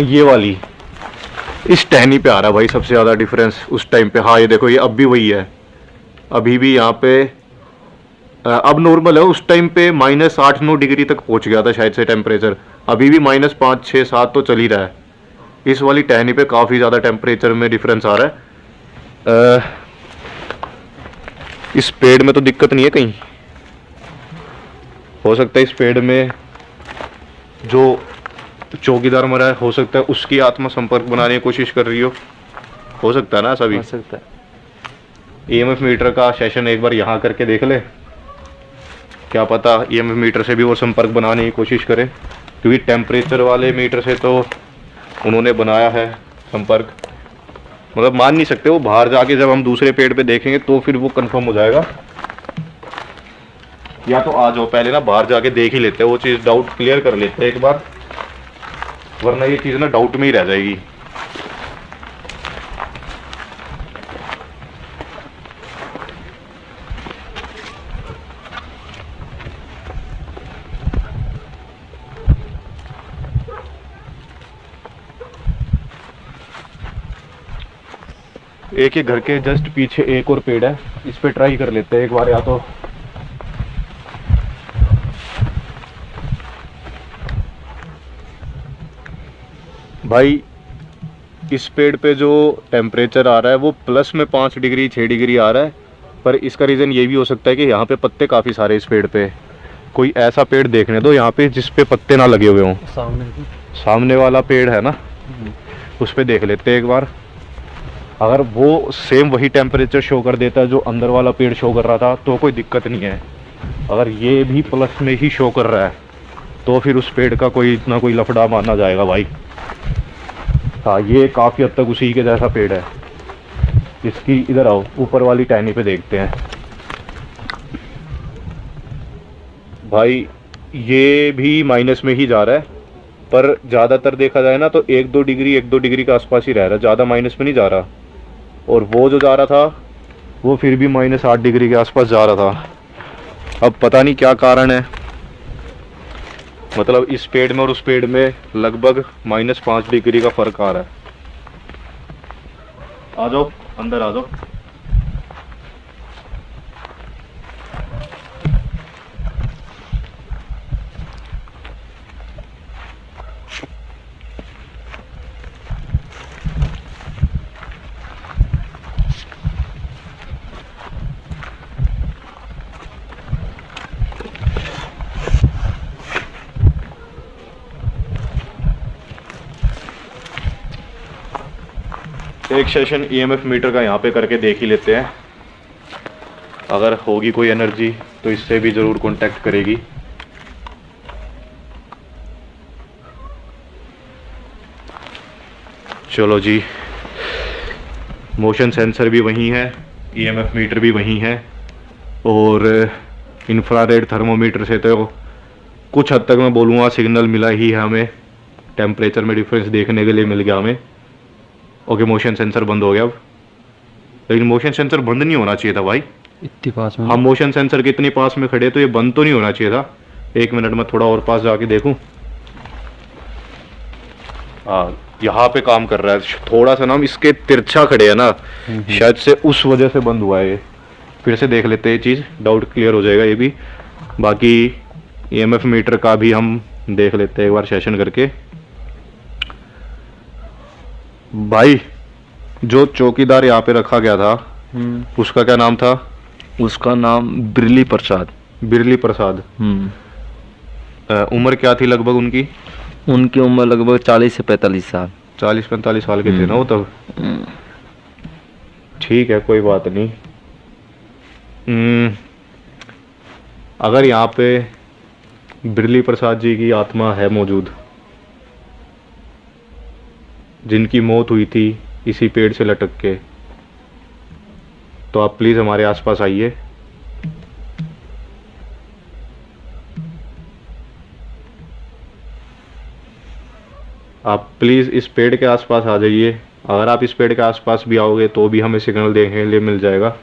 ये वाली इस टहनी पे आ रहा है भाई सबसे ज़्यादा डिफरेंस उस टाइम पे। हाँ ये देखो, ये अब भी वही है, अभी भी यहाँ पे अब नॉर्मल है। उस टाइम पे -8-9 डिग्री तक पहुँच गया था शायद से टेम्परेचर, अभी भी -5 6 7 तो चल ही रहा है। इस वाली टहनी पे काफ़ी ज़्यादा टेम्परेचर में डिफरेंस आ रहा है। इस पेड़ में तो दिक्कत नहीं है कहीं, हो सकता है इस पेड़ में जो चौकीदार मरा है, हो सकता है उसकी आत्मा संपर्क बनाने की कोशिश कर रही हो सकता है ना ऐसा भी। हो सकता है। ईएमएफ मीटर का सेशन एक बार यहाँ करके देख ले, क्या पता ईएमएफ मीटर से भी वो संपर्क बनाने की कोशिश करे, क्योंकि टेम्परेचर वाले मीटर से तो उन्होंने बनाया है संपर्क, मतलब मान नहीं सकते। वो बाहर जाके जब हम दूसरे पेड़ पे देखेंगे तो फिर वो कंफर्म हो जाएगा। या तो आ जाओ पहले ना बाहर जाके देख ही लेते हैं, वो चीज़ डाउट क्लियर कर लेते हैं एक बार, वरना ये चीज़ ना डाउट में ही रह जाएगी। एक ही घर के जस्ट पीछे एक और पेड़ है, इस पे ट्राई कर लेते हैं एक बार। या तो भाई इस पेड़ पे जो टेम्परेचर आ रहा है वो +5 डिग्री 6 डिग्री आ रहा है, पर इसका रीज़न ये भी हो सकता है कि यहाँ पे पत्ते काफ़ी सारे इस पेड़ पे। कोई ऐसा पेड़ देखने दो यहाँ पे जिस पे पत्ते ना लगे हुए हों। सामने वाला पेड़ है ना, उस पे देख लेते हैं एक बार। अगर वो सेम वही टेम्परेचर शो कर देता है जो अंदर वाला पेड़ शो कर रहा था तो कोई दिक्कत नहीं है। अगर ये भी प्लस में ही शो कर रहा है तो फिर उस पेड़ का कोई इतना कोई लफड़ा माना जाएगा भाई। हाँ ये काफ़ी हद तक उसी के जैसा पेड़ है। इसकी इधर आओ, ऊपर वाली टहनी पे देखते हैं भाई। ये भी माइनस में ही जा रहा है, पर ज़्यादातर देखा जाए ना तो 1-2 डिग्री के आसपास ही रह रहा है, ज़्यादा माइनस में नहीं जा रहा। और वो जो जा रहा था वो फिर भी -8 डिग्री के आसपास जा रहा था। अब पता नहीं क्या कारण है, मतलब इस पेड़ में और उस पेड़ में लगभग -5 डिग्री का फर्क आ रहा है। आ जाओ अंदर आ जाओ। एक सेशन ईएमएफ मीटर का यहाँ पे करके देख ही लेते हैं, अगर होगी कोई एनर्जी तो इससे भी ज़रूर कांटेक्ट करेगी। चलो जी, मोशन सेंसर भी वहीं है, ईएमएफ मीटर भी वहीं है, और इंफ्रारेड थर्मोमीटर से तो कुछ हद तक मैं बोलूँगा सिग्नल मिला ही है हमें, टेम्परेचर में डिफरेंस देखने के लिए मिल गया हमें। ओके, मोशन सेंसर बंद हो गया अब, लेकिन मोशन सेंसर बंद नहीं होना चाहिए था भाई, इतनी पास में। हम मोशन सेंसर के इतने पास में खड़े तो ये बंद तो नहीं होना चाहिए था। एक मिनट में थोड़ा और पास जाके देखूं। हाँ, यहाँ पे काम कर रहा है, थोड़ा सा ना हम इसके तिरछा खड़े हैं ना, शायद से उस वजह से बंद हुआ है ये। फिर से देख लेते हैं ये चीज़, डाउट क्लियर हो जाएगा ये भी। बाकी ईएमएफ मीटर का भी हम देख लेते हैं एक बार सेशन करके। भाई जो चौकीदार यहाँ पे रखा गया था उसका क्या नाम था? उसका नाम बिरली प्रसाद। बिरली प्रसाद। उम्र क्या थी लगभग उनकी? उनकी उम्र लगभग 40 से 45 साल। 40-45 साल के थे ना वो तब। ठीक है, कोई बात नहीं। अगर यहाँ पे बिरली प्रसाद जी की आत्मा है मौजूद, जिनकी मौत हुई थी इसी पेड़ से लटक के, तो आप प्लीज़ हमारे आसपास आइए। आप प्लीज़ इस पेड़ के आसपास आ जाइए। अगर आप इस पेड़ के आसपास भी आओगे तो भी हमें सिग्नल देखने के लिए मिल जाएगा।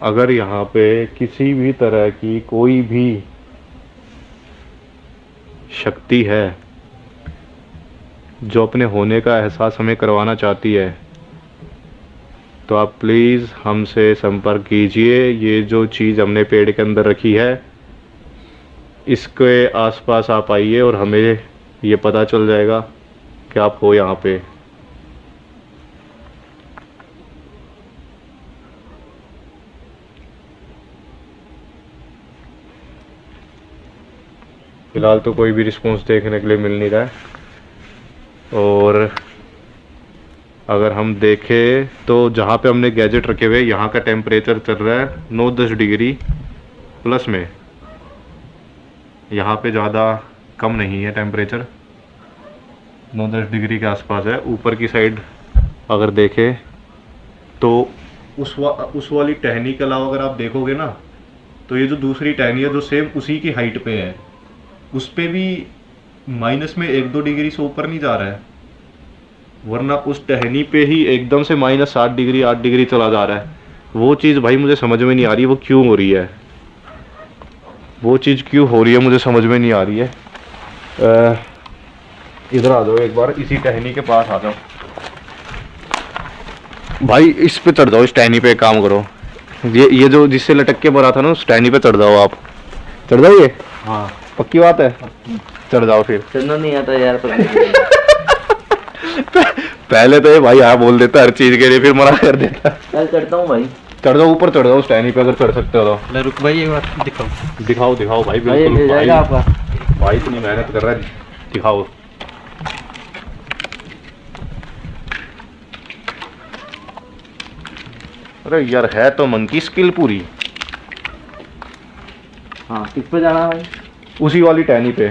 अगर यहाँ पे किसी भी तरह की कोई भी शक्ति है जो अपने होने का एहसास हमें करवाना चाहती है, तो आप प्लीज़ हमसे संपर्क कीजिए। ये जो चीज़ हमने पेड़ के अंदर रखी है, इसके आसपास आप आइए और हमें ये पता चल जाएगा कि आप हो यहाँ पे। फिलहाल तो कोई भी रिस्पॉन्स देखने के लिए मिल नहीं रहा है। और अगर हम देखें तो जहाँ पे हमने गैजेट रखे हुए, यहाँ का टेम्परेचर चल रहा है 9-10 डिग्री प्लस में। यहाँ पे ज़्यादा कम नहीं है टेम्परेचर, 9-10 डिग्री के आसपास है। ऊपर की साइड अगर देखें तो उस वाली टहनी के अलावा अगर आप देखोगे ना, तो ये जो दूसरी टहनी है जो सेम उसी की हाइट पे है, उस पे भी माइनस में 1-2 डिग्री से ऊपर नहीं जा रहा है, वरना उस टहनी पे ही एकदम से -7 डिग्री 8 डिग्री चला जा रहा है। वो चीज़ भाई मुझे समझ में नहीं आ रही, वो क्यों हो रही है, वो चीज़ क्यों हो रही है मुझे समझ में नहीं आ रही है। इधर आ जाओ एक बार, इसी टहनी के पास आ जाओ भाई, इस पे चढ़ जाओ, इस टहनी पे एक काम करो, ये जो जिससे लटक के भरा था ना, उस टहनी पे चढ़ जाओ। आप चढ़ जाओगे? हाँ, पक्की बात है, चढ़ जाओ फिर। चढ़ना नहीं आता यार पहले तो ये भाई हाँ बोल देता हर चीज के लिए, फिर मना कर देता। मैं चढ़ता हूँ भाई। चढ़ जाओ, ऊपर चढ़ जाओ उस टहनी पे अगर चढ़ सकते हो तो। रुक भाई एक बार दिखाओ। दिखाओ दिखाओ भाई, भाई बिल्कुल ले जाएगा आपका। भाई इतनी मेहनत कर रहा है, दिखाओ। अरे यार है तो मंकी स्किल पूरी। हाँ, किस पे जाना है भाई? उसी वाली टहनी पे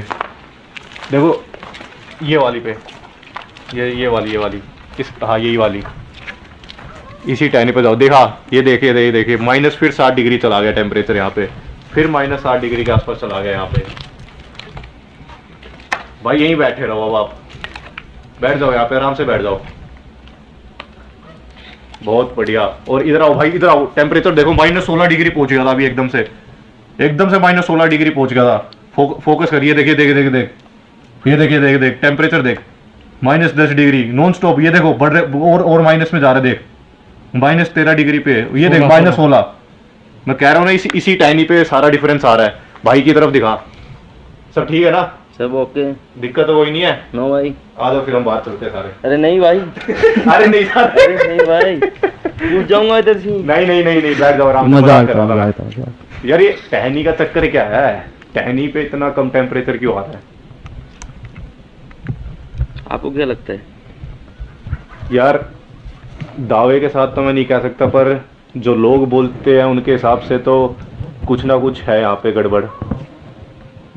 देखो, ये वाली पे, ये वाली इस, हाँ यही वाली, इसी टहनी पे जाओ। देखा, ये देखिए माइनस फिर 7 डिग्री चला गया टेम्परेचर यहाँ पे, फिर -7 डिग्री के आसपास चला गया यहाँ पे। भाई यहीं बैठे रहो, अब आप बैठ जाओ यहाँ पे, आराम से बैठ जाओ। बहुत बढ़िया। और इधर आओ भाई, इधर आओ, टेम्परेचर देखो -16 डिग्री पहुंच गया था अभी, एकदम से -16 डिग्री पहुंच गया था। फोकस करिए, देखिए देख, ये देखिए टेम्परेचर देख, -10 डिग्री नॉन स्टॉप। ये देखो बढ़ रहे और माइनस में जा रहे, देख -13 डिग्री पे, ये देख -16। मैं कह रहा हूँ ना, इसी टाइनी पे सारा डिफरेंस आ रहा है। भाई की तरफ दिखा, सब ठीक है ना? सब ओके, दिक्कत तो कोई नहीं है? नो भाई। आ जाओ फिर हम बात करते हैं सारे। अरे नहीं भाई। अरे नहीं अरे नहीं भाई, पूछ जाऊंगा इधर से। नहीं, बैठ जाओ आराम से। मजाक कर रहा था यार, ये टहनी का चक्कर क्या है? टहनी पे इतना कम टेम्परेचर क्यों आता है? आपको क्या लगता है? यार दावे के साथ तो मैं नहीं कह सकता, पर जो लोग बोलते हैं उनके हिसाब से तो कुछ ना कुछ है यहाँ पे गड़बड़।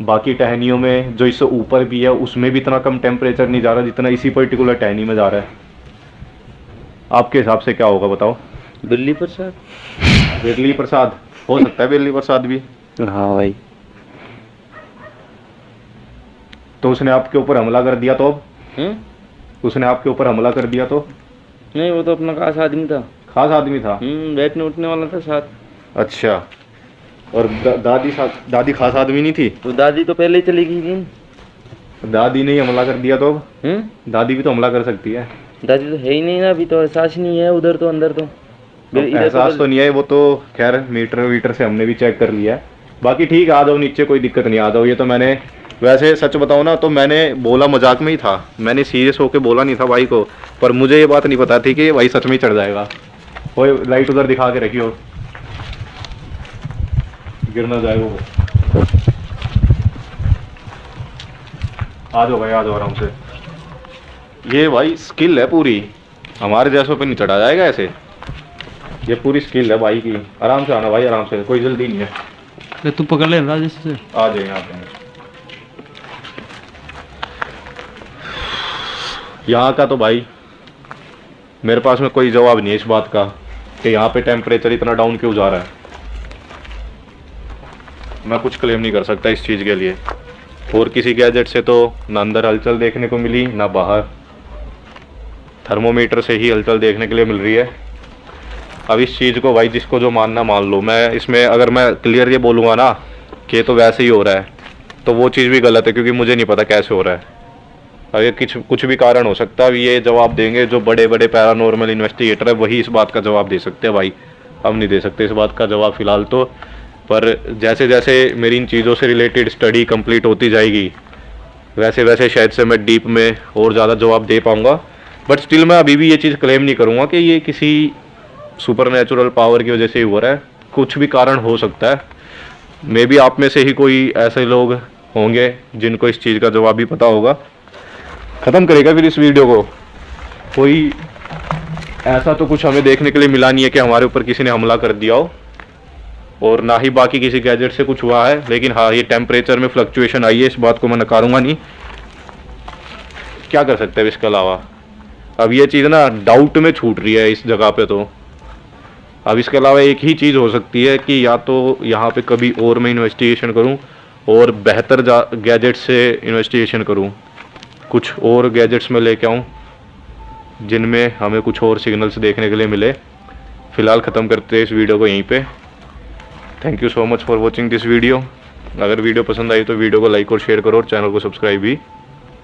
बाकी टहनियों में जो इससे ऊपर भी है उसमें भी इतना कम टेम्परेचर नहीं जा रहा जितना इसी पर्टिकुलर टहनी में जा रहा है। आपके हिसाब से क्या होगा बताओ? बिल्ली प्रसाद। बिरली प्रसाद हो सकता है, बिरली प्रसाद भी। हाँ भाई। तो उसने आपके ऊपर हमला कर दिया तो अब? हम्म। उसने आपके ऊपर हमला कर दिया तो? नहीं, वो तो अपना खास आदमी था। खास आदमी था? बैठने उठने वाला था साथ। अच्छा। और दादी खास आदमी नहीं थी? तो दादी तो पहले ही चली गई थी। दादी ने ही हमला कर दिया तो अब? दादी भी तो हमला कर सकती है। दादी तो है ही नहीं ना, अभी तो एहसास नहीं है उधर तो, अंदर तो एहसास तो नहीं है, वो तो खैर मीटर से हमने भी चेक कर लिया है। बाकी ठीक है, आ जाओ नीचे, कोई दिक्कत नहीं, आ जाओ। ये तो मैंने वैसे सच बताऊं ना तो मैंने बोला मजाक में ही था, मैंने सीरियस होके बोला नहीं था भाई को, पर मुझे ये बात नहीं पता थी कि भाई सच में ही चढ़ जाएगा। वो लाइट उधर दिखा के रखियो, गिर ना जाए वो। आ जाओ भाई, आ जाओ आराम से। ये भाई स्किल है पूरी, हमारे जैसों पे नहीं चढ़ा जाएगा ऐसे। ये पूरी स्किल है भाई की। आराम से आना भाई, आराम से, कोई जल्दी नहीं है। अरे तू पकड़ ले राजेश से। आ जाए यहाँ पे। यहाँ का तो भाई मेरे पास में कोई जवाब नहीं है इस बात का कि यहाँ पे टेम्परेचर इतना डाउन क्यों जा रहा है। मैं कुछ क्लेम नहीं कर सकता इस चीज़ के लिए। और किसी गैजेट से तो ना अंदर हलचल देखने को मिली ना बाहर, थर्मोमीटर से ही हलचल देखने के लिए मिल रही है। अब इस चीज़ को भाई जिसको जो मानना मान लो। मैं इसमें अगर मैं क्लियर ये बोलूँगा ना कि तो वैसे ही हो रहा है तो वो चीज़ भी गलत है, क्योंकि मुझे नहीं पता कैसे हो रहा है। अब ये कुछ भी कारण हो सकता है। अब ये जवाब देंगे जो बड़े बड़े पैरानॉर्मल इन्वेस्टिगेटर है, वही इस बात का जवाब दे सकते हैं भाई। हम नहीं दे सकते इस बात का जवाब फ़िलहाल तो। पर जैसे जैसे मेरी इन चीज़ों से रिलेटेड स्टडी कंप्लीट होती जाएगी वैसे वैसे शायद से मैं डीप में और ज़्यादा जवाब दे पाऊँगा। बट स्टिल मैं अभी भी ये चीज़ क्लेम नहीं करूँगा कि ये किसी सुपरनैचुरल पावर की वजह से ही हो रहा है। कुछ भी कारण हो सकता है। मे बी आप में से ही कोई ऐसे लोग होंगे जिनको इस चीज़ का जवाब भी पता होगा। ख़त्म करेगा फिर इस वीडियो को। कोई ऐसा तो कुछ हमें देखने के लिए मिला नहीं है कि हमारे ऊपर किसी ने हमला कर दिया हो, और ना ही बाकी किसी गैजेट से कुछ हुआ है। लेकिन हाँ, ये टेम्परेचर में फ्लक्चुएशन आई है, इस बात को मैं नकारूंगा नहीं। क्या कर सकते हैं इसके अलावा? अब ये चीज़ ना डाउट में छूट रही है इस जगह पे। तो अब इसके अलावा एक ही चीज़ हो सकती है कि या तो यहाँ पे कभी और मैं इन्वेस्टिगेशन करूँ और बेहतर गैजेट से इन्वेस्टिगेशन करूँ, कुछ और गैजेट्स में लेके आऊँ जिनमें हमें कुछ और सिग्नल्स देखने के लिए मिले। फ़िलहाल ख़त्म करते हैं इस वीडियो को यहीं पे। Thank you so much for watching this video. अगर वीडियो पसंद आई तो वीडियो को लाइक और शेयर करो और चैनल को सब्सक्राइब भी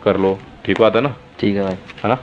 कर लो। ठीक बात है ना? ठीक है भाई। है ना?